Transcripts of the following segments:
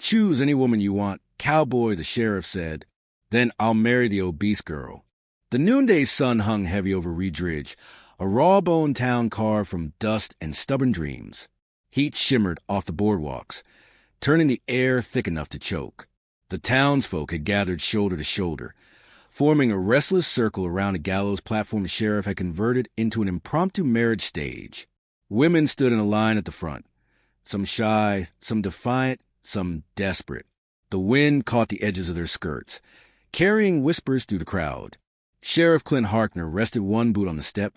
Choose any woman you want, Cowboy, the sheriff said. Then I'll marry the obese girl. The noonday sun hung heavy over Redridge, a raw-boned town carved from dust and stubborn dreams. Heat shimmered off the boardwalks, turning the air thick enough to choke. The townsfolk had gathered shoulder to shoulder, forming a restless circle around a gallows platform the sheriff had converted into an impromptu marriage stage. Women stood in a line at the front, some shy, some defiant, some desperate. The wind caught the edges of their skirts, carrying whispers through the crowd. Sheriff Clint Harkner rested one boot on the step,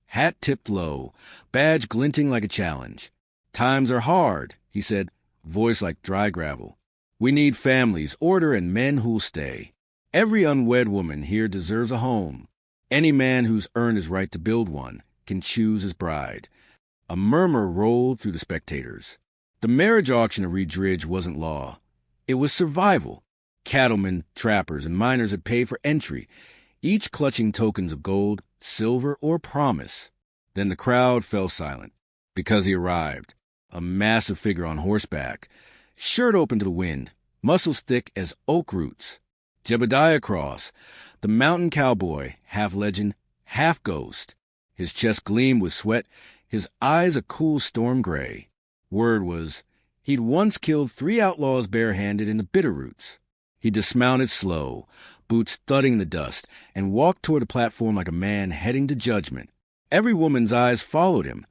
hat tipped low, badge glinting like a challenge. "Times are hard," he said, voice like dry gravel. "We need families, order, and men who'll stay. Every unwed woman here deserves a home. Any man who's earned his right to build one can choose his bride." A murmur rolled through the spectators. The marriage auction of Redridge wasn't law. It was survival. Cattlemen, trappers, and miners had paid for entry, each clutching tokens of gold, silver, or promise. Then the crowd fell silent, because he arrived, a massive figure on horseback, shirt open to the wind, muscles thick as oak roots. Jebediah Cross, the mountain cowboy, half legend, half ghost. His chest gleamed with sweat, his eyes a cool storm gray. Word was, he'd once killed 3 outlaws barehanded in the Bitterroots. He dismounted slow, boots thudding in the dust, and walked toward the platform like a man heading to judgment. Every woman's eyes followed him.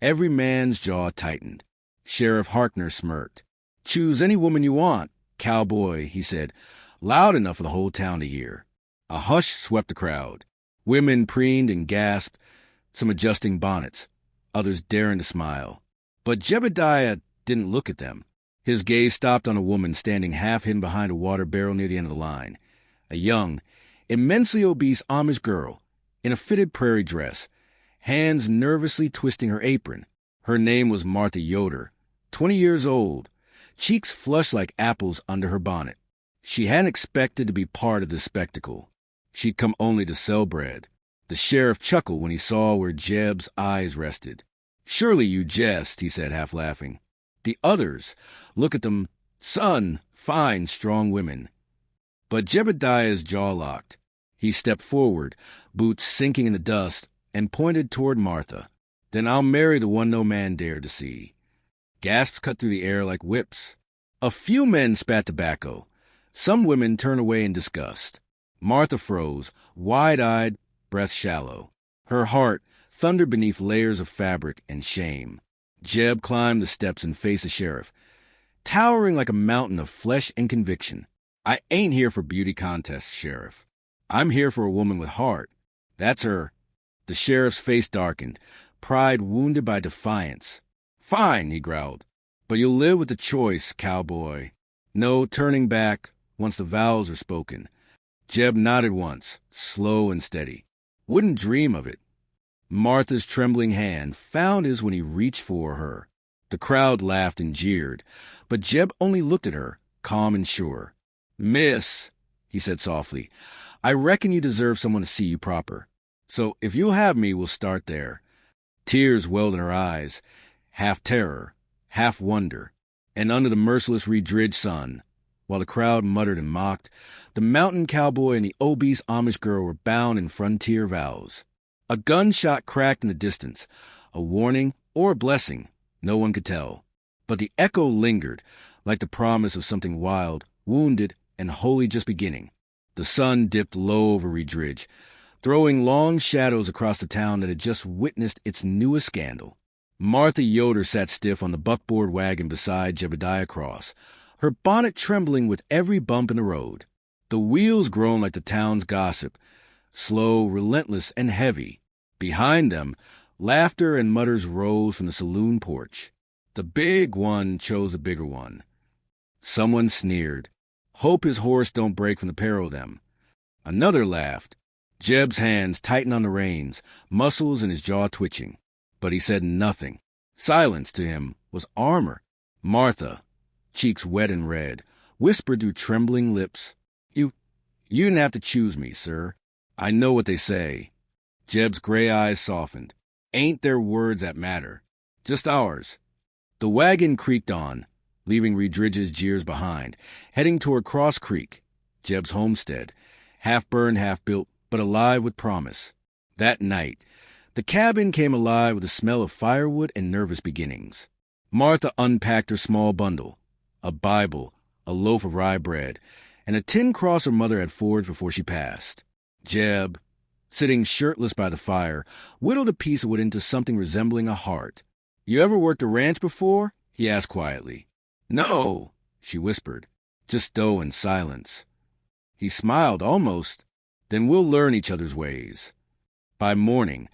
Every man's jaw tightened. Sheriff Harkner smirked. "Choose any woman you want, Cowboy," he said, loud enough for the whole town to hear. A hush swept the crowd. Women preened and gasped, some adjusting bonnets, others daring to smile. But Jebediah didn't look at them. His gaze stopped on a woman standing half hidden behind a water barrel near the end of the line. A young, immensely obese Amish girl, in a fitted prairie dress, hands nervously twisting her apron. Her name was Martha Yoder, 20 years old, cheeks flushed like apples under her bonnet. She hadn't expected to be part of this spectacle. She'd come only to sell bread. The sheriff chuckled when he saw where Jeb's eyes rested. "Surely you jest," he said, half laughing. "The others, look at them, son, fine, strong women." But Jebediah's jaw locked. He stepped forward, boots sinking in the dust, and pointed toward Martha. "Then I'll marry the one no man dared to see." Gasps cut through the air like whips. A few men spat tobacco. Some women turned away in disgust. Martha froze, wide-eyed, breath shallow. Her heart thundered beneath layers of fabric and shame. Jeb climbed the steps and faced the sheriff, towering like a mountain of flesh and conviction. "I ain't here for beauty contests, Sheriff. I'm here for a woman with heart. That's her." The sheriff's face darkened, pride wounded by defiance. "Fine," he growled, "but you'll live with the choice, Cowboy. No turning back once the vows are spoken." Jeb nodded once, slow and steady. "Wouldn't dream of it." Martha's trembling hand found his when he reached for her. The crowd laughed and jeered, but Jeb only looked at her, calm and sure. "Miss," he said softly, "I reckon you deserve someone to see you proper. So if you'll have me, we'll start there." Tears welled in her eyes, half terror, half wonder. And under the merciless Redridge sun, while the crowd muttered and mocked, the mountain cowboy and the obese Amish girl were bound in frontier vows. A gunshot cracked in the distance, a warning or a blessing, no one could tell. But the echo lingered, like the promise of something wild, wounded, and wholly just beginning. The sun dipped low over Redridge, throwing long shadows across the town that had just witnessed its newest scandal. Martha Yoder sat stiff on the buckboard wagon beside Jebediah Cross, her bonnet trembling with every bump in the road. The wheels groaned like the town's gossip, slow, relentless, and heavy. Behind them, laughter and mutters rose from the saloon porch. The big one chose the bigger one. Someone sneered. "Hope his horse don't break from the peril of them." Another laughed. Jeb's hands tightened on the reins, muscles in his jaw twitching. But he said nothing. Silence to him was armor. Martha, cheeks wet and red, whispered through trembling lips, You didn't have to choose me, sir. I know what they say." Jeb's gray eyes softened. "Ain't their words that matter. Just ours." The wagon creaked on, leaving Redridge's jeers behind, heading toward Cross Creek, Jeb's homestead, half-burned, half-built, but alive with promise. That night, the cabin came alive with the smell of firewood and nervous beginnings. Martha unpacked her small bundle, a Bible, a loaf of rye bread, and a tin cross her mother had forged before she passed. Jeb, sitting shirtless by the fire, whittled a piece of wood into something resembling a heart. "You ever worked a ranch before?" he asked quietly. "No," she whispered, "just dough and silence." He smiled almost. "Then we'll learn each other's ways." By morning,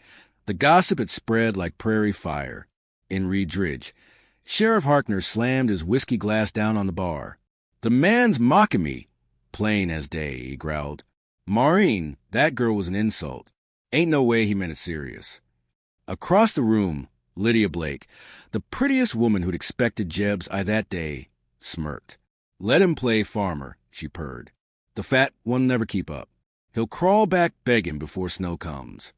the gossip had spread like prairie fire. In Redridge, Sheriff Harkner slammed his whiskey glass down on the bar. "The man's mocking me." "Plain as day," he growled. "Maureen, that girl was an insult. Ain't no way he meant it serious." Across the room, Lydia Blake, the prettiest woman who'd expected Jeb's eye that day, smirked. "Let him play farmer," she purred. "The fat one never keep up. He'll crawl back begging before snow comes."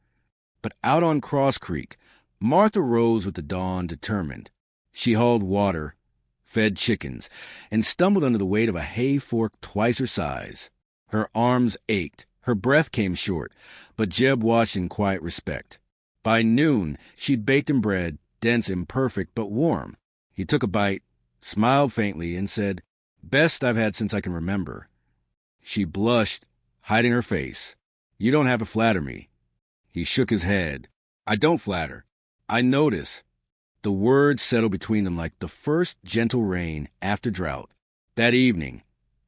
But out on Cross Creek, Martha rose with the dawn, determined. She hauled water, fed chickens, and stumbled under the weight of a hay fork twice her size. Her arms ached, her breath came short, but Jeb watched in quiet respect. By noon, she'd baked him bread, dense, imperfect, but warm. He took a bite, smiled faintly, and said, "Best I've had since I can remember." She blushed, hiding her face. "You don't have to flatter me." He shook his head. "I don't flatter. I notice." The words settled between them like the first gentle rain after drought. That evening,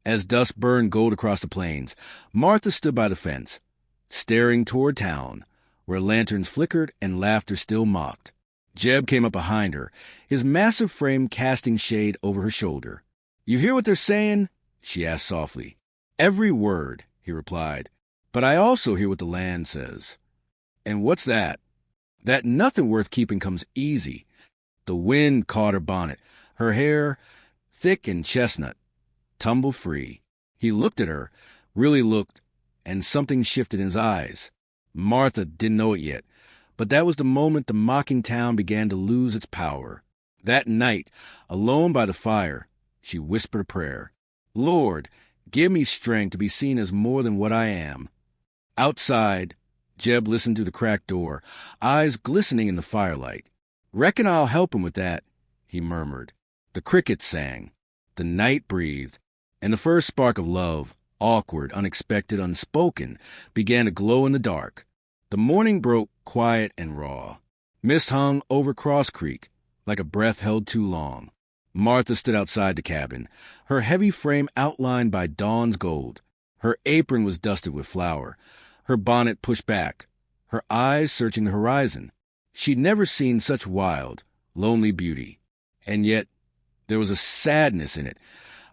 as dusk burned gold across the plains, Martha stood by the fence, staring toward town, where lanterns flickered and laughter still mocked. Jeb came up behind her, his massive frame casting shade over her shoulder. "You hear what they're saying?" she asked softly. "Every word," he replied. "But I also hear what the land says." "And what's that?" "That nothing worth keeping comes easy." The wind caught her bonnet, her hair, thick and chestnut, tumbled free. He looked at her, really looked, and something shifted in his eyes. Martha didn't know it yet, but that was the moment the mocking town began to lose its power. That night, alone by the fire, she whispered a prayer. "Lord, give me strength to be seen as more than what I am." Outside, Jeb listened through the cracked door, eyes glistening in the firelight. "Reckon I'll help him with that," he murmured. The crickets sang, the night breathed, and the first spark of love, awkward, unexpected, unspoken, began to glow in the dark. The morning broke quiet and raw. Mist hung over Cross Creek, like a breath held too long. Martha stood outside the cabin, her heavy frame outlined by dawn's gold. Her apron was dusted with flour, her bonnet pushed back, her eyes searching the horizon. She'd never seen such wild, lonely beauty. And yet there was a sadness in it,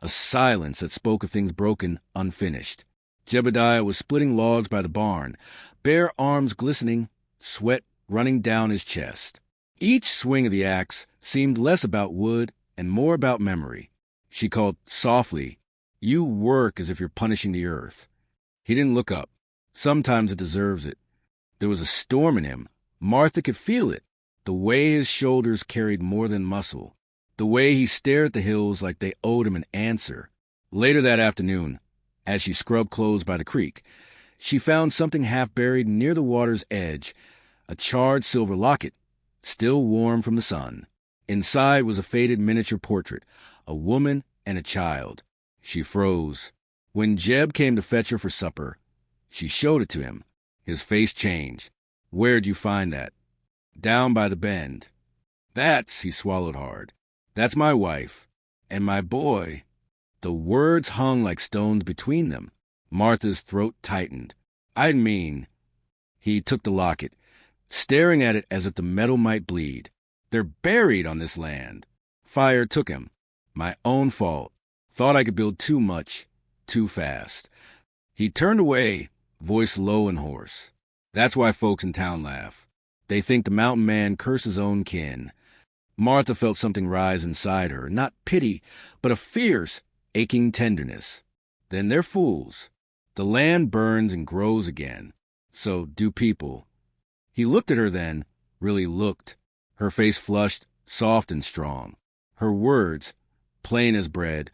a silence that spoke of things broken, unfinished. Jebediah was splitting logs by the barn, bare arms glistening, sweat running down his chest. Each swing of the axe seemed less about wood and more about memory. She called softly, "You work as if you're punishing the earth." He didn't look up. Sometimes it deserves it. There was a storm in him. Martha could feel it. The way his shoulders carried more than muscle. The way he stared at the hills like they owed him an answer. Later that afternoon, as she scrubbed clothes by the creek, she found something half buried near the water's edge, a charred silver locket, still warm from the sun. Inside was a faded miniature portrait, a woman and a child. She froze. When Jeb came to fetch her for supper, she showed it to him. His face changed. "Where'd you find that?" "Down by the bend." "That's," he swallowed hard, "that's my wife. And my boy." The words hung like stones between them. Martha's throat tightened. "I mean—" He took the locket, staring at it as if the metal might bleed. "They're buried on this land. Fire took him. My own fault. Thought I could build too much, too fast." He turned away, voice low and hoarse. "That's why folks in town laugh. They think the mountain man cursed his own kin." Martha felt something rise inside her, not pity, but a fierce, aching tenderness. "Then they're fools. The land burns and grows again. So do people." He looked at her then, really looked. Her face flushed, soft and strong. Her words, plain as bread,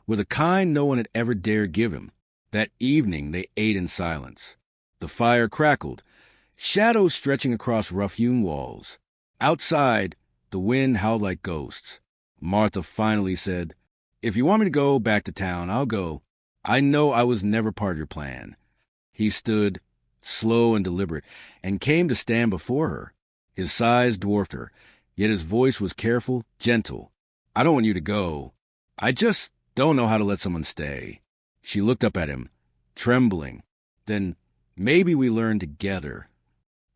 were the kind no one had ever dared give him. That evening they ate in silence. The fire crackled, shadows stretching across rough-hewn walls. Outside, the wind howled like ghosts. Martha finally said, "If you want me to go back to town, I'll go. I know I was never part of your plan." He stood, slow and deliberate, and came to stand before her. His size dwarfed her, yet his voice was careful, gentle. "I don't want you to go. I just don't know how to let someone stay." She looked up at him, trembling. "Then maybe we learn together."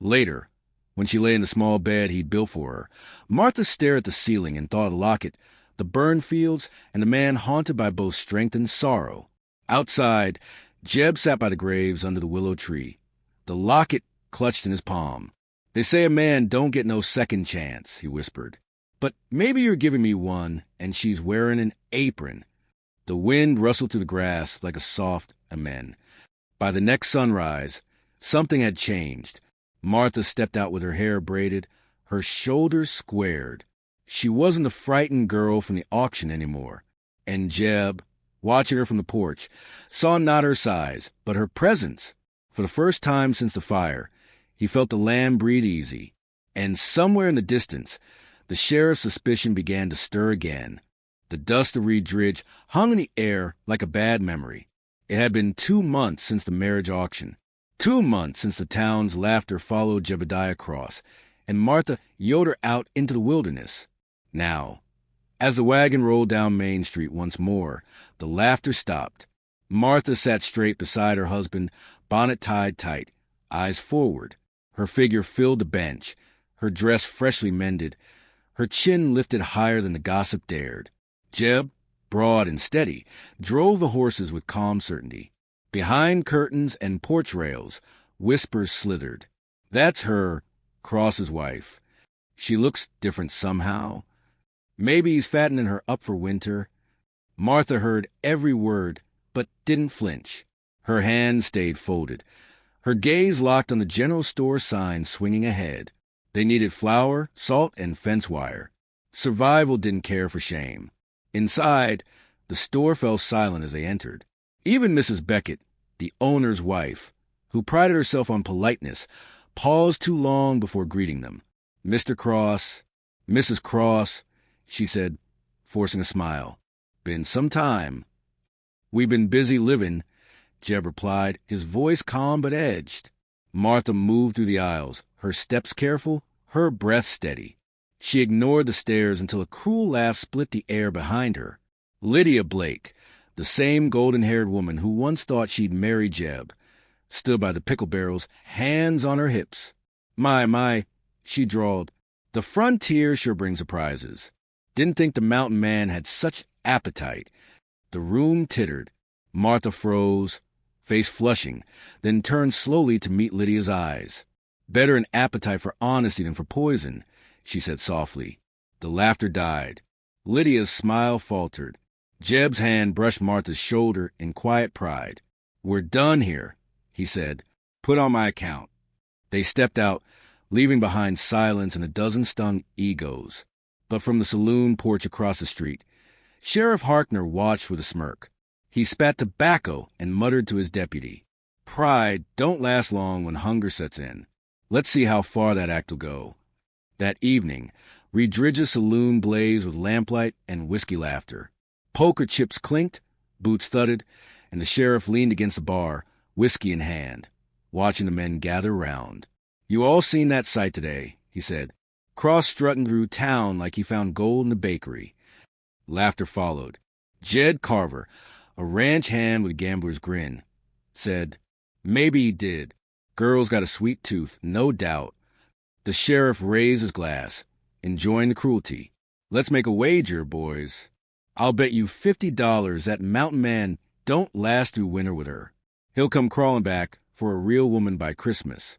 Later, when she lay in the small bed he'd built for her, Martha stared at the ceiling and thought of Lockett, the burned fields, and the man haunted by both strength and sorrow. Outside, Jeb sat by the graves under the willow tree, the locket clutched in his palm. "They say a man don't get no second chance," he whispered. "But maybe you're giving me one, and she's wearing an apron." The wind rustled through the grass like a soft amen. By the next sunrise, something had changed. Martha stepped out with her hair braided, her shoulders squared. She wasn't the frightened girl from the auction anymore. And Jeb, watching her from the porch, saw not her size, but her presence. For the first time since the fire, he felt the land breathe easy. And somewhere in the distance, the sheriff's suspicion began to stir again. The dust of Redridge hung in the air like a bad memory. It had been 2 months since the marriage auction, 2 months since the town's laughter followed Jebediah across, and Martha yoked her out into the wilderness. Now, as the wagon rolled down Main Street once more, the laughter stopped. Martha sat straight beside her husband, bonnet tied tight, eyes forward. Her figure filled the bench, her dress freshly mended, her chin lifted higher than the gossip dared. Jeb, broad and steady, drove the horses with calm certainty. Behind curtains and porch rails, whispers slithered. "That's her, Cross's wife. She looks different somehow. Maybe he's fattening her up for winter." Martha heard every word, but didn't flinch. Her hands stayed folded, her gaze locked on the general store sign swinging ahead. They needed flour, salt, and fence wire. Survival didn't care for shame. Inside, the store fell silent as they entered. Even Mrs. Beckett, the owner's wife, who prided herself on politeness, paused too long before greeting them. "Mr. Cross, Mrs. Cross," she said, forcing a smile. "Been some time." "We've been busy living," Jeb replied, his voice calm but edged. Martha moved through the aisles, her steps careful, her breath steady. She ignored the stares until a cruel laugh split the air behind her. Lydia Blake, the same golden-haired woman who once thought she'd marry Jeb, stood by the pickle barrels, hands on her hips. My, she drawled. "The frontier sure brings surprises. Didn't think the mountain man had such appetite." The room tittered. Martha froze, face flushing, then turned slowly to meet Lydia's eyes. "Better an appetite for honesty than for poison," she said softly. The laughter died. Lydia's smile faltered. Jeb's hand brushed Martha's shoulder in quiet pride. "We're done here," he said. "Put on my account." They stepped out, leaving behind silence and a dozen stung egos. But from the saloon porch across the street, Sheriff Harkner watched with a smirk. He spat tobacco and muttered to his deputy. "Pride don't last long when hunger sets in. Let's see how far that act will go." That evening, Redridge's saloon blazed with lamplight and whiskey laughter. Poker chips clinked, boots thudded, and the sheriff leaned against the bar, whiskey in hand, watching the men gather round. "You all seen that sight today," he said. "Cross strutting through town like he found gold in the bakery." Laughter followed. Jed Carver, a ranch hand with a gambler's grin, said, "Maybe he did. Girl's got a sweet tooth, no doubt." The sheriff raised his glass, enjoying the cruelty. "Let's make a wager, boys. I'll bet you $50 that mountain man don't last through winter with her. He'll come crawling back for a real woman by Christmas."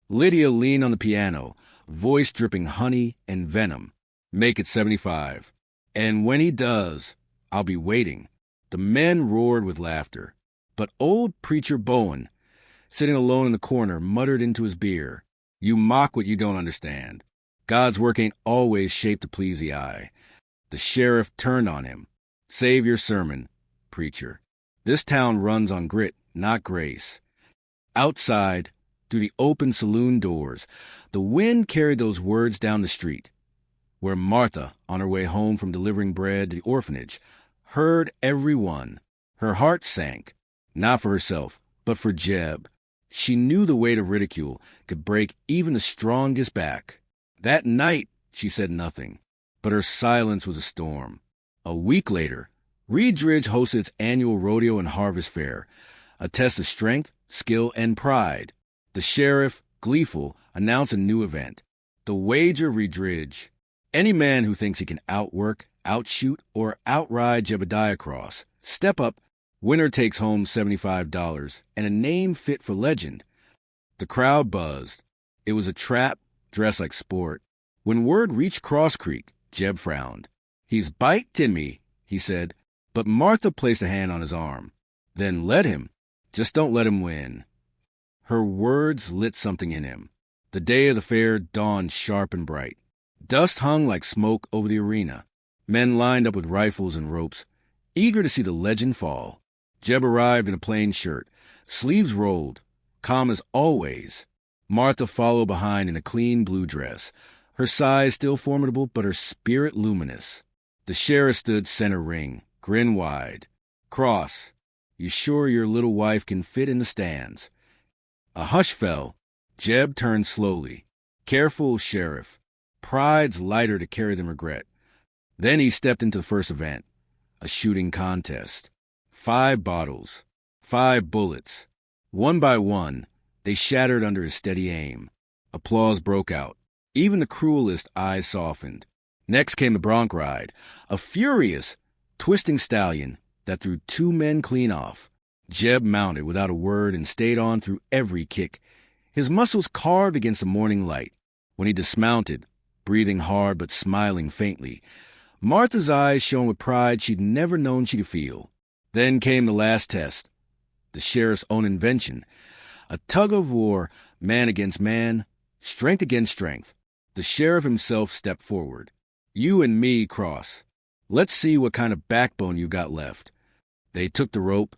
Lydia leaned on the piano, voice dripping honey and venom. "Make it 75. And when he does, I'll be waiting." The men roared with laughter. But old Preacher Bowen, sitting alone in the corner, muttered into his beer, "You mock what you don't understand. God's work ain't always shaped to please the eye." The sheriff turned on him. Save your sermon, preacher. This town runs on grit, not grace. Outside, through the open saloon doors, the wind carried those words down the street, where Martha, on her way home from delivering bread to the orphanage, heard every one. Her heart sank, not for herself, but for Jeb. She knew the weight of ridicule could break even the strongest back. That night, she said nothing, but her silence was a storm. A week later, Redridge hosted its annual rodeo and harvest fair, a test of strength, skill, and pride. The sheriff, gleeful, announced a new event, the Wager of Redridge. Any man who thinks he can outwork, outshoot, or outride Jebediah Cross, step up. Winner takes home $75 and a name fit for legend. The crowd buzzed. It was a trap dressed like sport. When word reached Cross Creek, Jeb frowned. "He's biting me," he said, but Martha placed a hand on his arm. "Then let him. Just don't let him win." Her words lit something in him. The day of the fair dawned sharp and bright. Dust hung like smoke over the arena. Men lined up with rifles and ropes, eager to see the legend fall. Jeb arrived in a plain shirt, sleeves rolled, calm as always. Martha followed behind in a clean blue dress, her size still formidable but her spirit luminous. The sheriff stood center ring, grin wide. "Cross, you sure your little wife can fit in the stands?" A hush fell. Jeb turned slowly. "Careful, Sheriff. Pride's lighter to carry than regret." Then he stepped into the first event, a shooting contest. 5 bottles, 5 bullets. One by one, they shattered under his steady aim. Applause broke out. Even the cruelest eyes softened. Next came the bronc ride, a furious, twisting stallion that threw 2 men clean off. Jeb mounted without a word and stayed on through every kick, his muscles carved against the morning light. When he dismounted, breathing hard but smiling faintly, Martha's eyes shone with pride she'd never known she could feel. Then came the last test, the sheriff's own invention, a tug-of-war, man against man, strength against strength. The sheriff himself stepped forward. "You and me, Cross. Let's see what kind of backbone you got left." They took the rope.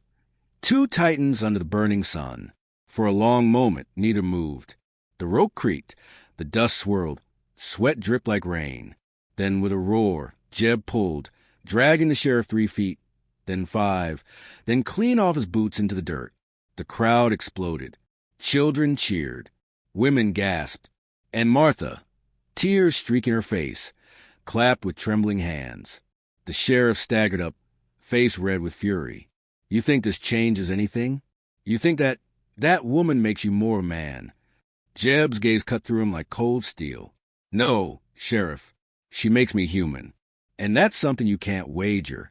2 titans under the burning sun. For a long moment, neither moved. The rope creaked, the dust swirled, sweat dripped like rain. Then with a roar, Jeb pulled, dragging the sheriff 3 feet, then 5, then clean off his boots into the dirt. The crowd exploded. Children cheered. Women gasped. And Martha, tears streaking her face, clapped with trembling hands. The sheriff staggered up, face red with fury. "You think this changes anything? You think that woman makes you more a man?" Jeb's gaze cut through him like cold steel. "No, Sheriff, she makes me human. And that's something you can't wager."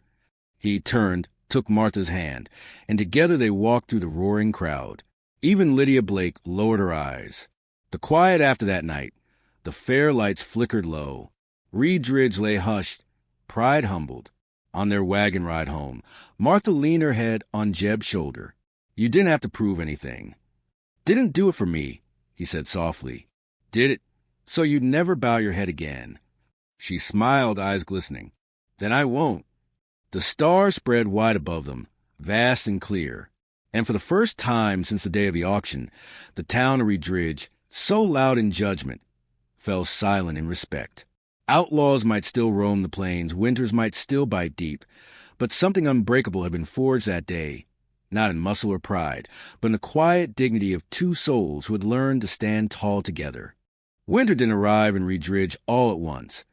He turned, took Martha's hand, and together they walked through the roaring crowd. Even Lydia Blake lowered her eyes. The quiet after that night, the fair lights flickered low. Redridge lay hushed, pride humbled. On their wagon ride home, Martha leaned her head on Jeb's shoulder. "You didn't have to prove anything." "Didn't do it for me," he said softly. "Did it so you'd never bow your head again." She smiled, eyes glistening. "Then I won't." The stars spread wide above them, vast and clear. And for the first time since the day of the auction, the town of Redridge, so loud in judgment, fell silent in respect. Outlaws might still roam the plains, winters might still bite deep, but something unbreakable had been forged that day, not in muscle or pride, but in the quiet dignity of 2 souls who had learned to stand tall together. Winter didn't arrive in Redridge all at once.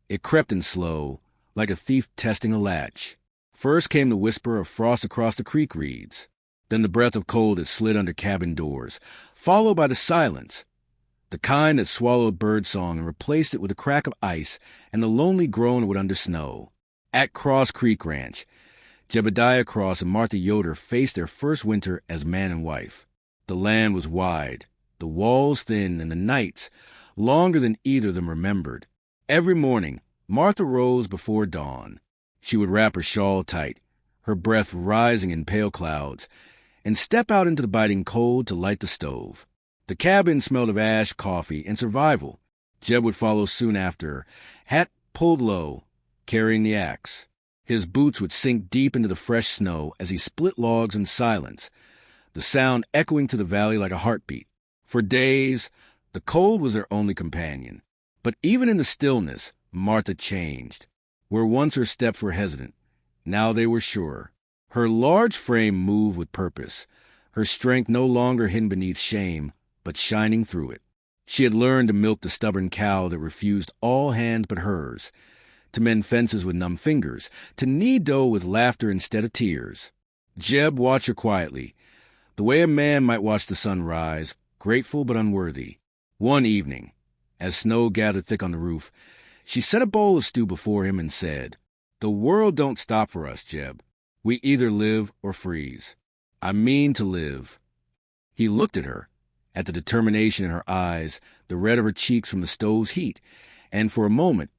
It crept in slow, like a thief testing a latch. First came the whisper of frost across the creek reeds, then the breath of cold that slid under cabin doors, followed by the silence, the kind that swallowed birdsong and replaced it with a crack of ice and the lonely groan it would under snow. At Cross Creek Ranch, Jebediah Cross and Martha Yoder faced their first winter as man and wife. The land was wide, the walls thin, and the nights longer than either of them remembered. Every morning, Martha rose before dawn. She would wrap her shawl tight, her breath rising in pale clouds, and step out into the biting cold to light the stove. The cabin smelled of ash, coffee, and survival. Jeb would follow soon after her, hat pulled low, carrying the axe. His boots would sink deep into the fresh snow as he split logs in silence, the sound echoing to the valley like a heartbeat. For days, the cold was their only companion. But even in the stillness, Martha changed. Where once her steps were hesitant, now they were sure. Her large frame moved with purpose, her strength no longer hidden beneath shame, but shining through it. She had learned to milk the stubborn cow that refused all hands but hers, to mend fences with numb fingers, to knead dough with laughter instead of tears. Jeb watched her quietly, the way a man might watch the sun rise, grateful but unworthy. One evening, as snow gathered thick on the roof, she set a bowl of stew before him and said, "The world don't stop for us, Jeb. We either live or freeze. I mean to live." He looked at her, at the determination in her eyes, the red of her cheeks from the stove's heat, and for a moment,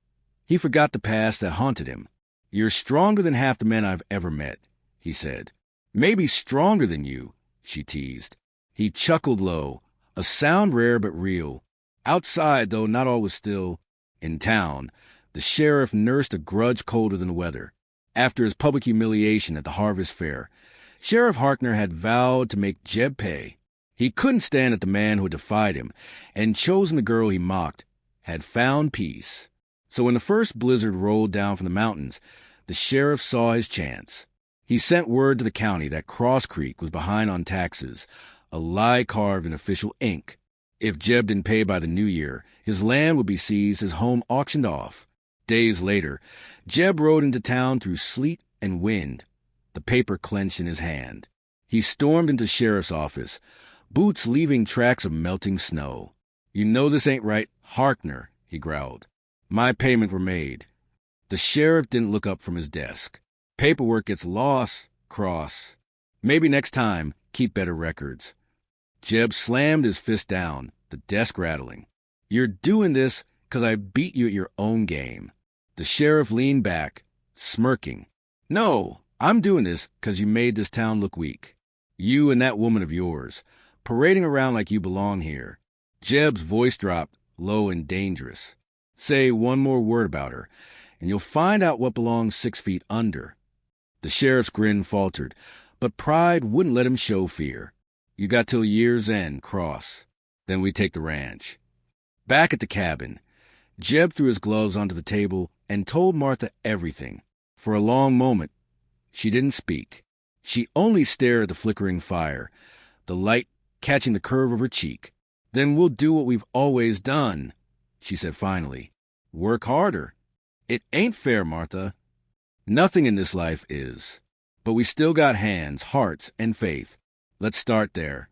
he forgot the past that haunted him. "You're stronger than half the men I've ever met," he said. "Maybe stronger than you," she teased. He chuckled low, a sound rare but real. Outside, though not all was still, in town, the sheriff nursed a grudge colder than the weather. After his public humiliation at the harvest fair, Sheriff Harkner had vowed to make Jeb pay. He couldn't stand that the man who had defied him and chosen the girl he mocked had found peace. So when the first blizzard rolled down from the mountains, the sheriff saw his chance. He sent word to the county that Cross Creek was behind on taxes, a lie carved in official ink. If Jeb didn't pay by the new year, his land would be seized, his home auctioned off. Days later, Jeb rode into town through sleet and wind, the paper clenched in his hand. He stormed into the sheriff's office, boots leaving tracks of melting snow. "You know this ain't right, Harkner," he growled. "My payment were made." The sheriff didn't look up from his desk. "Paperwork gets lost, Cross. Maybe next time, keep better records." Jeb slammed his fist down, the desk rattling. "You're doing this 'cause I beat you at your own game." The sheriff leaned back, smirking. "No, I'm doing this 'cause you made this town look weak. You and that woman of yours, parading around like you belong here." Jeb's voice dropped, low and dangerous. "Say one more word about her, and you'll find out what belongs 6 feet under." The sheriff's grin faltered, but pride wouldn't let him show fear. "You got till year's end, Cross. Then we take the ranch." Back at the cabin, Jeb threw his gloves onto the table and told Martha everything. For a long moment, she didn't speak. She only stared at the flickering fire, the light catching the curve of her cheek. "Then we'll do what we've always done," she said finally. "Work harder." "It ain't fair, Martha." "Nothing in this life is. But we still got hands, hearts, and faith. Let's start there."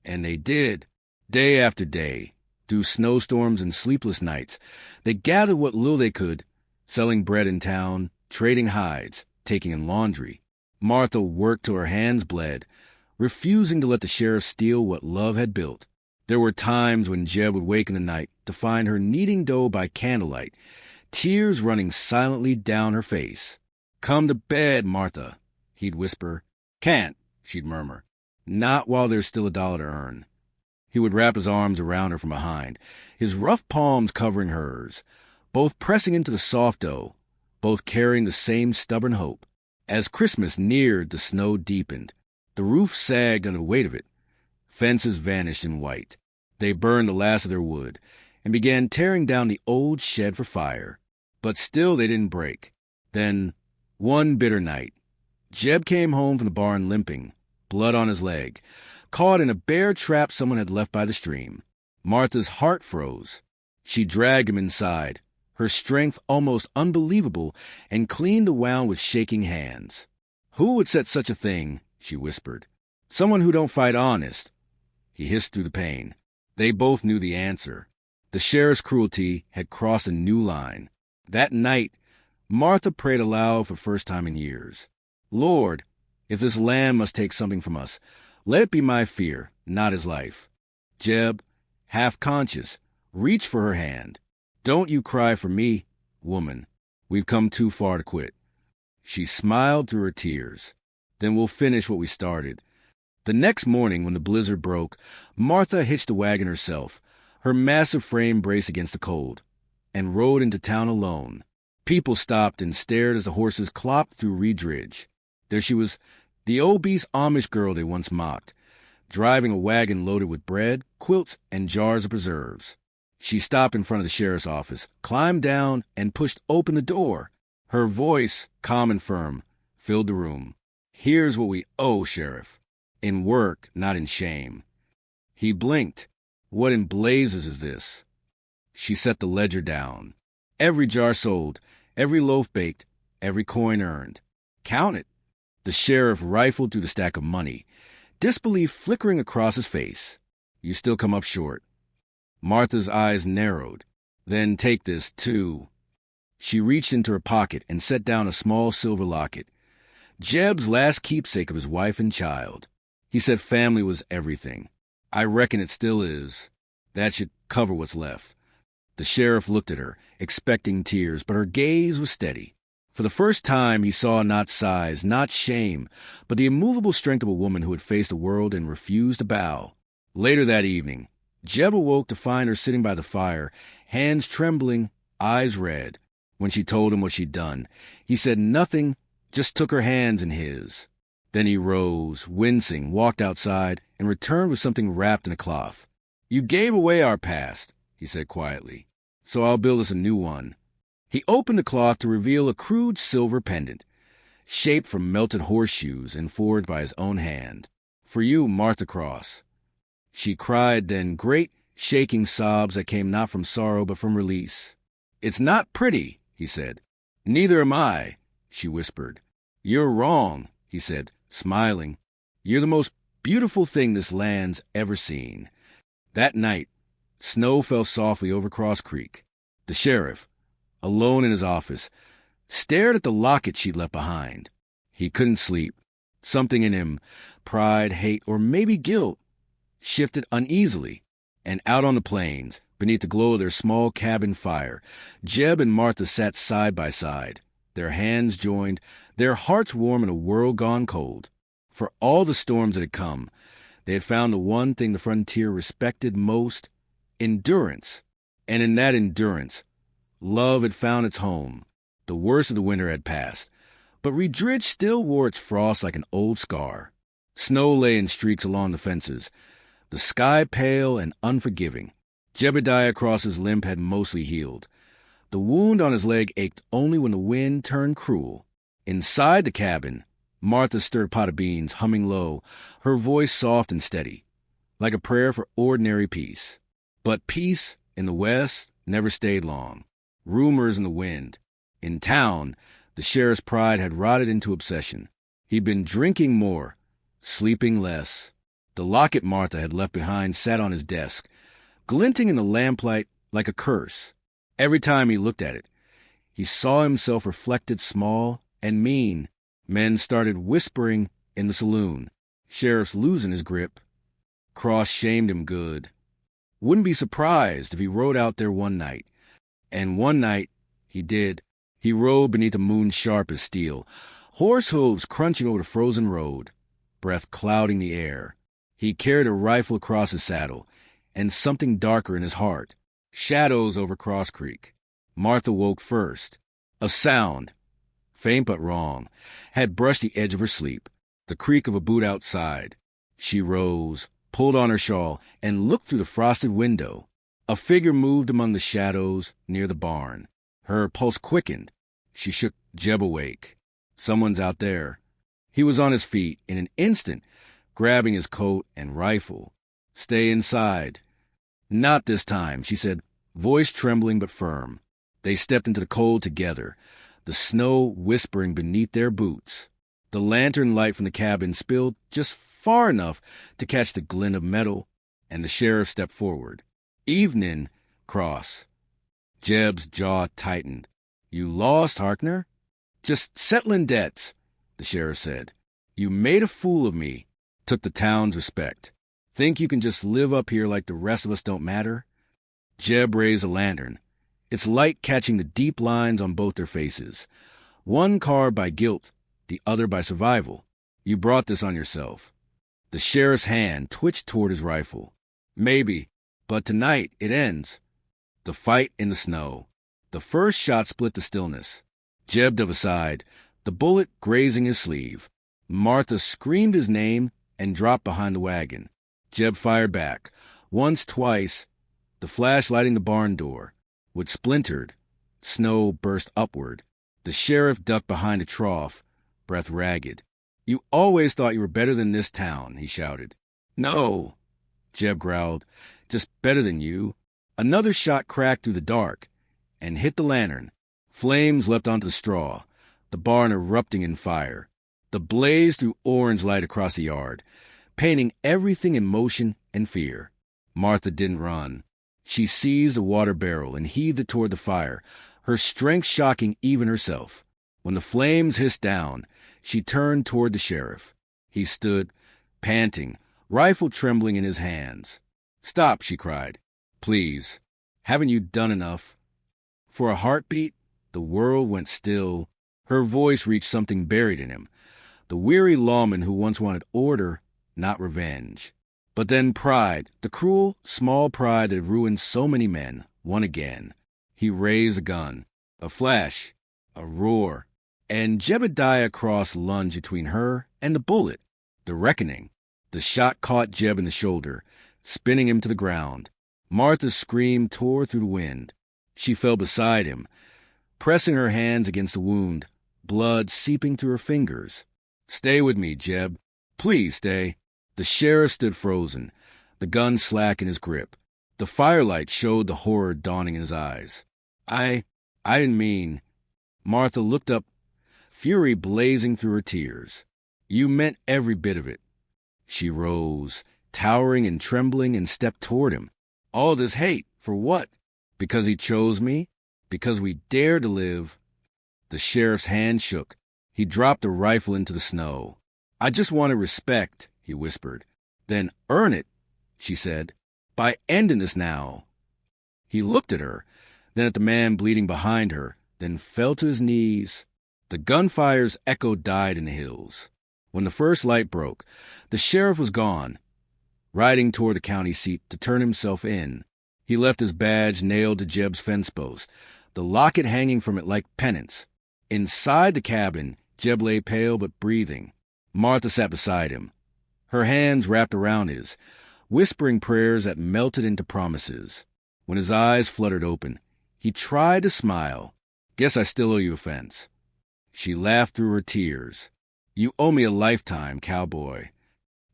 And they did. Day after day, through snowstorms and sleepless nights, they gathered what little they could, selling bread in town, trading hides, taking in laundry. Martha worked till her hands bled, refusing to let the sheriff steal what love had built. There were times when Jeb would wake in the night to find her kneading dough by candlelight, tears running silently down her face. "Come to bed, Martha," he'd whisper. "Can't," she'd murmur. "Not while there's still $1 to earn." He would wrap his arms around her from behind, his rough palms covering hers, both pressing into the soft dough, both carrying the same stubborn hope. As Christmas neared, the snow deepened. The roof sagged under the weight of it. Fences vanished in white. They burned the last of their wood and began tearing down the old shed for fire. But still they didn't break. Then, one bitter night, Jeb came home from the barn limping, blood on his leg, caught in a bear trap someone had left by the stream. Martha's heart froze. She dragged him inside, her strength almost unbelievable, and cleaned the wound with shaking hands. "Who would set such a thing?" she whispered. "Someone who don't fight honest." He hissed through the pain. They both knew the answer. The sheriff's cruelty had crossed a new line. That night, Martha prayed aloud for the first time in years. "Lord, if this land must take something from us, let it be my fear, not his life." Jeb, half conscious, reached for her hand. "Don't you cry for me, woman. We've come too far to quit." She smiled through her tears. "Then we'll finish what we started." The next morning, when the blizzard broke, Martha hitched the wagon herself, her massive frame braced against the cold, and rode into town alone. People stopped and stared as the horses clopped through Redridge. There she was, the obese Amish girl they once mocked, driving a wagon loaded with bread, quilts, and jars of preserves. She stopped in front of the sheriff's office, climbed down, and pushed open the door. Her voice, calm and firm, filled the room. "Here's what we owe, Sheriff. In work, not in shame." He blinked. "What in blazes is this?" She set the ledger down. "Every jar sold, every loaf baked, every coin earned. Count it." The sheriff rifled through the stack of money, disbelief flickering across his face. "You still come up short." Martha's eyes narrowed. "Then take this, too." She reached into her pocket and set down a small silver locket. Jeb's last keepsake of his wife and child. He said family was everything. "I reckon it still is. That should cover what's left." The sheriff looked at her, expecting tears, but her gaze was steady. For the first time, he saw not size, not shame, but the immovable strength of a woman who had faced the world and refused to bow. Later that evening, Jeb awoke to find her sitting by the fire, hands trembling, eyes red. When she told him what she'd done, he said nothing, just took her hands in his. Then he rose, wincing, walked outside, and returned with something wrapped in a cloth. "You gave away our past," he said quietly, "so I'll build us a new one." He opened the cloth to reveal a crude silver pendant, shaped from melted horseshoes and forged by his own hand. "For you, Martha Cross." She cried then, great, shaking sobs that came not from sorrow but from release. "It's not pretty," he said. "Neither am I," she whispered. "You're wrong," he said, smiling. "You're the most beautiful thing this land's ever seen." That night, snow fell softly over Cross Creek. The sheriff, alone in his office, stared at the locket she'd left behind. He couldn't sleep. Something in him, pride, hate, or maybe guilt, shifted uneasily. And out on the plains, beneath the glow of their small cabin fire, Jeb and Martha sat side by side, their hands joined, their hearts warm in a world gone cold. For all the storms that had come, they had found the one thing the frontier respected most, endurance. And in that endurance, love had found its home. The worst of the winter had passed, but Redridge still wore its frost like an old scar. Snow lay in streaks along the fences, the sky pale and unforgiving. Jebediah Cross's limp had mostly healed. The wound on his leg ached only when the wind turned cruel. Inside the cabin, Martha stirred a pot of beans, humming low, her voice soft and steady, like a prayer for ordinary peace. But peace, in the West, never stayed long. Rumors in the wind. In town, the sheriff's pride had rotted into obsession. He'd been drinking more, sleeping less. The locket Martha had left behind sat on his desk, glinting in the lamplight like a curse. Every time he looked at it, he saw himself reflected small and mean. Men started whispering in the saloon. Sheriff's losing his grip. Cross shamed him good. Wouldn't be surprised if he rode out there one night. And one night, he did. He rode beneath a moon sharp as steel, horse hooves crunching over the frozen road, breath clouding the air. He carried a rifle across his saddle, and something darker in his heart. Shadows over Cross Creek. Martha woke first. A sound, faint but wrong, had brushed the edge of her sleep, the creak of a boot outside. She rose, pulled on her shawl, and looked through the frosted window. A figure moved among the shadows near the barn. Her pulse quickened. She shook Jeb awake. Someone's out there. He was on his feet in an instant, grabbing his coat and rifle. "Stay inside." "Not this time," she said, voice trembling but firm. They stepped into the cold together, the snow whispering beneath their boots. The lantern light from the cabin spilled just far enough to catch the glint of metal, and the sheriff stepped forward. "Evening, Cross." Jeb's jaw tightened. "You lost, Harkner?" "Just settling debts," the sheriff said. "You made a fool of me, took the town's respect. Think you can just live up here like the rest of us don't matter?" Jeb raised a lantern, its light catching the deep lines on both their faces. One carved by guilt, the other by survival. "You brought this on yourself." The sheriff's hand twitched toward his rifle. "Maybe, but tonight it ends." The fight in the snow. The first shot split the stillness. Jeb dove aside, the bullet grazing his sleeve. Martha screamed his name and dropped behind the wagon. Jeb fired back. Once, twice, the flash lighting the barn door. Wood splintered. Snow burst upward. The sheriff ducked behind a trough, breath ragged. "You always thought you were better than this town," he shouted. "No," Jeb growled. "Just better than you." Another shot cracked through the dark and hit the lantern. Flames leapt onto the straw, the barn erupting in fire. The blaze threw orange light across the yard, painting everything in motion and fear. Martha didn't run. She seized a water barrel and heaved it toward the fire, her strength shocking even herself. When the flames hissed down, she turned toward the sheriff. He stood, panting, rifle trembling in his hands. "Stop," she cried. "Please. Haven't you done enough?" For a heartbeat, the world went still. Her voice reached something buried in him, the weary lawman who once wanted order, not revenge. But then pride, the cruel, small pride that had ruined so many men, won again. He raised a gun. A flash, a roar, and Jebediah Cross lunged between her and the bullet. The reckoning. The shot caught Jeb in the shoulder, spinning him to the ground. Martha's scream tore through the wind. She fell beside him, pressing her hands against the wound, blood seeping through her fingers. "Stay with me, Jeb. Please stay." The sheriff stood frozen, the gun slack in his grip. The firelight showed the horror dawning in his eyes. I didn't mean." Martha looked up, fury blazing through her tears. "You meant every bit of it." She rose, towering and trembling, and stepped toward him. "All this hate, for what? Because he chose me? Because we dared to live?" The sheriff's hand shook. He dropped the rifle into the snow. "I just wanted respect," he whispered. "Then earn it," she said, "by ending this now." He looked at her, then at the man bleeding behind her, then fell to his knees. The gunfire's echo died in the hills. When the first light broke, the sheriff was gone, riding toward the county seat to turn himself in. He left his badge nailed to Jeb's fence post, the locket hanging from it like penance. Inside the cabin, Jeb lay pale but breathing. Martha sat beside him, her hands wrapped around his, whispering prayers that melted into promises. When his eyes fluttered open, he tried to smile. "Guess I still owe you a fence." She laughed through her tears. "You owe me a lifetime, Cowboy."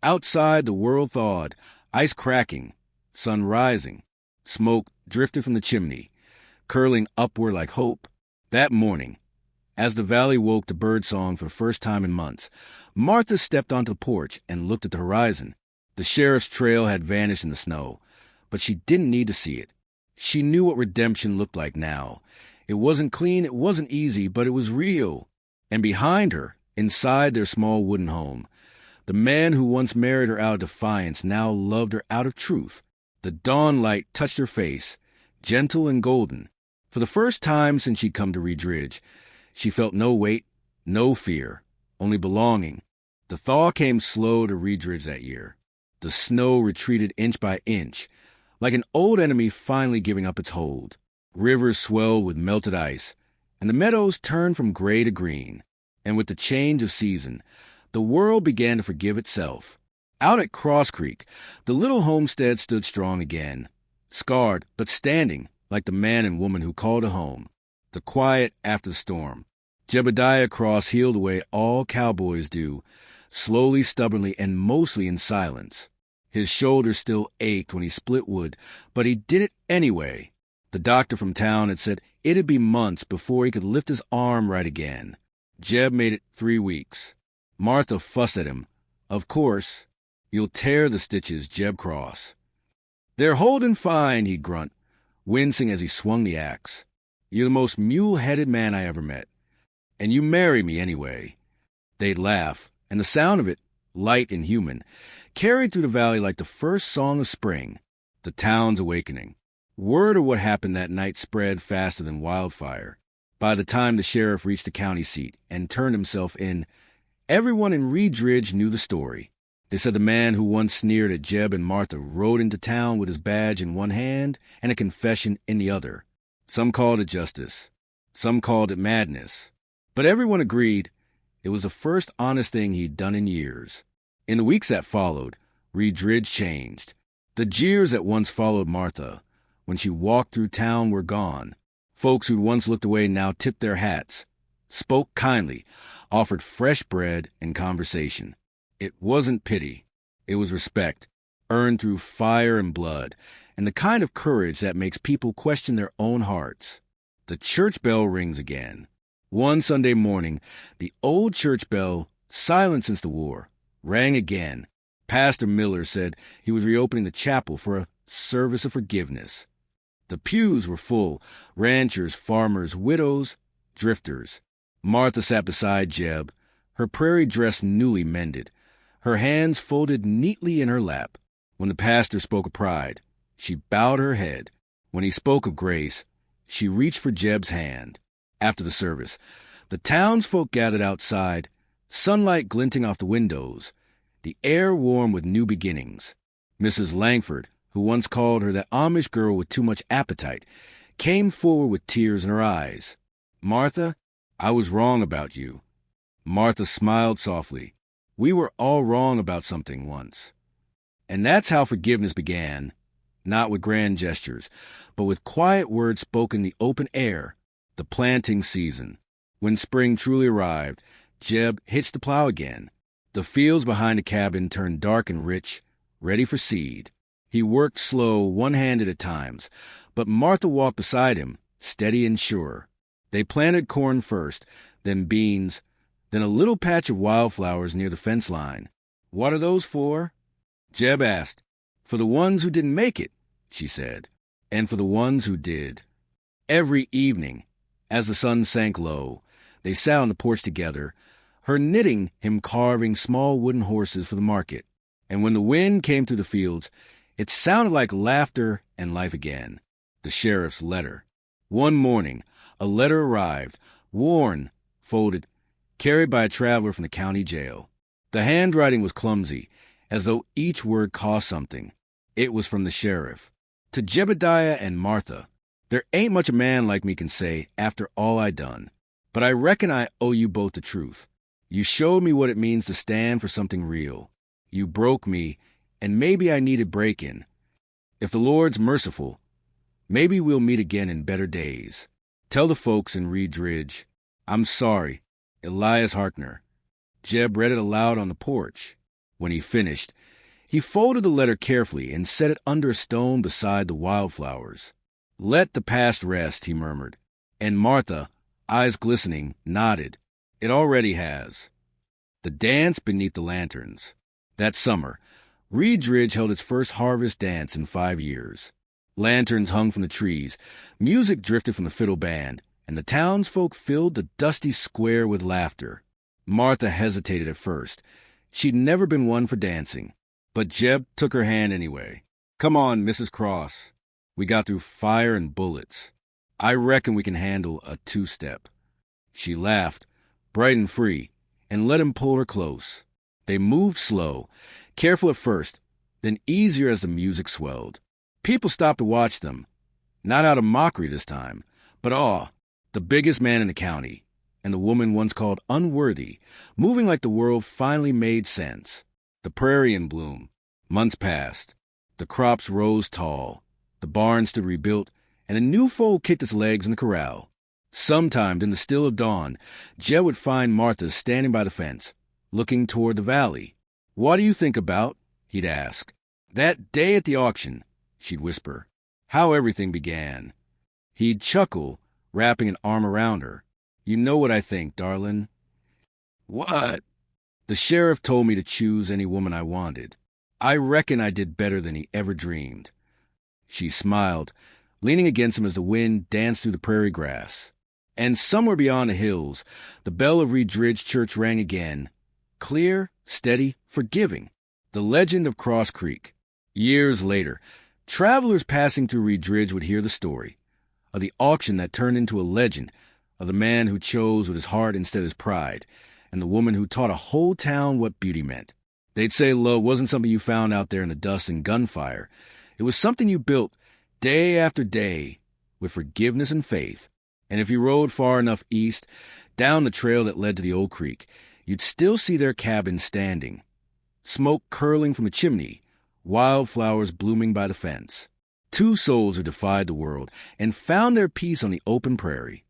Outside, the world thawed, ice cracking, sun rising. Smoke drifted from the chimney, curling upward like hope. That morning, as the valley woke to birdsong for the first time in months, Martha stepped onto the porch and looked at the horizon. The sheriff's trail had vanished in the snow, but she didn't need to see it. She knew what redemption looked like now. It wasn't clean, it wasn't easy, but it was real. And behind her, inside their small wooden home, the man who once married her out of defiance now loved her out of truth. The dawn light touched her face, gentle and golden. For the first time since she'd come to Redridge, she felt no weight, no fear, only belonging. The thaw came slow to Redridge that year. The snow retreated inch by inch, like an old enemy finally giving up its hold. Rivers swelled with melted ice, and the meadows turned from gray to green. And with the change of season, the world began to forgive itself. Out at Cross Creek, the little homestead stood strong again, scarred but standing like the man and woman who called it home. The quiet after the storm. Jebediah Cross healed away all cowboys do, slowly, stubbornly, and mostly in silence. His shoulders still ached when he split wood, but he did it anyway. The doctor from town had said it'd be months before he could lift his arm right again. Jeb made it 3 weeks. Martha fussed at him. "Of course, you'll tear the stitches, Jeb Cross." "They're holding fine," he'd grunt, wincing as he swung the axe. "You're the most mule-headed man I ever met. And you marry me anyway." They'd laugh, and the sound of it, light and human, carried through the valley like the first song of spring, the town's awakening. Word of what happened that night spread faster than wildfire. By the time the sheriff reached the county seat and turned himself in, everyone in Redridge knew the story. They said the man who once sneered at Jeb and Martha rode into town with his badge in one hand and a confession in the other. Some called it justice. Some called it madness. But everyone agreed it was the first honest thing he'd done in years. In the weeks that followed, Redridge changed. The jeers that once followed Martha when she walked through town were gone. Folks who'd once looked away now tipped their hats, spoke kindly, offered fresh bread and conversation. It wasn't pity. It was respect, earned through fire and blood, and the kind of courage that makes people question their own hearts. The church bell rings again. One Sunday morning, the old church bell, silent since the war, rang again. Pastor Miller said he was reopening the chapel for a service of forgiveness. The pews were full, ranchers, farmers, widows, drifters. Martha sat beside Jeb, her prairie dress newly mended, her hands folded neatly in her lap. When the pastor spoke of pride, she bowed her head. When he spoke of grace, she reached for Jeb's hand. After the service, the townsfolk gathered outside, sunlight glinting off the windows, the air warm with new beginnings. Mrs. Langford, who once called her that Amish girl with too much appetite, came forward with tears in her eyes. "Martha, I was wrong about you." Martha smiled softly. "We were all wrong about something once." And that's how forgiveness began, not with grand gestures, but with quiet words spoken in the open air. The planting season. When spring truly arrived, Jeb hitched the plow again. The fields behind the cabin turned dark and rich, ready for seed. He worked slow, one-handed at times, but Martha walked beside him, steady and sure. They planted corn first, then beans, then a little patch of wildflowers near the fence line. "What are those for?" Jeb asked. "For the ones who didn't make it," she said, "and for the ones who did." Every evening, as the sun sank low, they sat on the porch together, her knitting, him carving small wooden horses for the market. And when the wind came through the fields, it sounded like laughter and life again. The sheriff's letter. One morning, a letter arrived, worn, folded, carried by a traveler from the county jail. The handwriting was clumsy, as though each word cost something. It was from the sheriff. "To Jebediah and Martha, there ain't much a man like me can say after all I done. But I reckon I owe you both the truth. You showed me what it means to stand for something real. You broke me, and maybe I needed breaking. If the Lord's merciful, maybe we'll meet again in better days. Tell the folks in Redridge, I'm sorry, Elias Harkner." Jeb read it aloud on the porch. When he finished, he folded the letter carefully and set it under a stone beside the wildflowers. "Let the past rest," he murmured. And Martha, eyes glistening, nodded. "It already has." The dance beneath the lanterns. That summer, Redridge held its first harvest dance in 5 years. Lanterns hung from the trees, music drifted from the fiddle band, and the townsfolk filled the dusty square with laughter. Martha hesitated at first. She'd never been one for dancing. But Jeb took her hand anyway. "Come on, Mrs. Cross. We got through fire and bullets. I reckon we can handle a two-step." She laughed, bright and free, and let him pull her close. They moved slow, careful at first, then easier as the music swelled. People stopped to watch them, not out of mockery this time, but awe. The biggest man in the county, and the woman once called unworthy, moving like the world finally made sense. The prairie in bloom. Months passed. The crops rose tall. The barn stood rebuilt, and a new foal kicked its legs in the corral. Sometime in the still of dawn, Jeb would find Martha standing by the fence, looking toward the valley. "What do you think about?" he'd ask. "That day at the auction," she'd whisper. "How everything began." He'd chuckle, wrapping an arm around her. "You know what I think, darling." "What?" "The sheriff told me to choose any woman I wanted. I reckon I did better than he ever dreamed." She smiled, leaning against him as the wind danced through the prairie grass. And somewhere beyond the hills, the bell of Redridge Church rang again, clear, steady, forgiving. The legend of Cross Creek. Years later, travelers passing through Redridge would hear the story of the auction that turned into a legend, of the man who chose with his heart instead of his pride, and the woman who taught a whole town what beauty meant. They'd say love wasn't something you found out there in the dust and gunfire. It was something you built day after day, with forgiveness and faith. And if you rode far enough east, down the trail that led to the old creek, you'd still see their cabin standing, smoke curling from the chimney, wildflowers blooming by the fence. Two souls who defied the world and found their peace on the open prairie.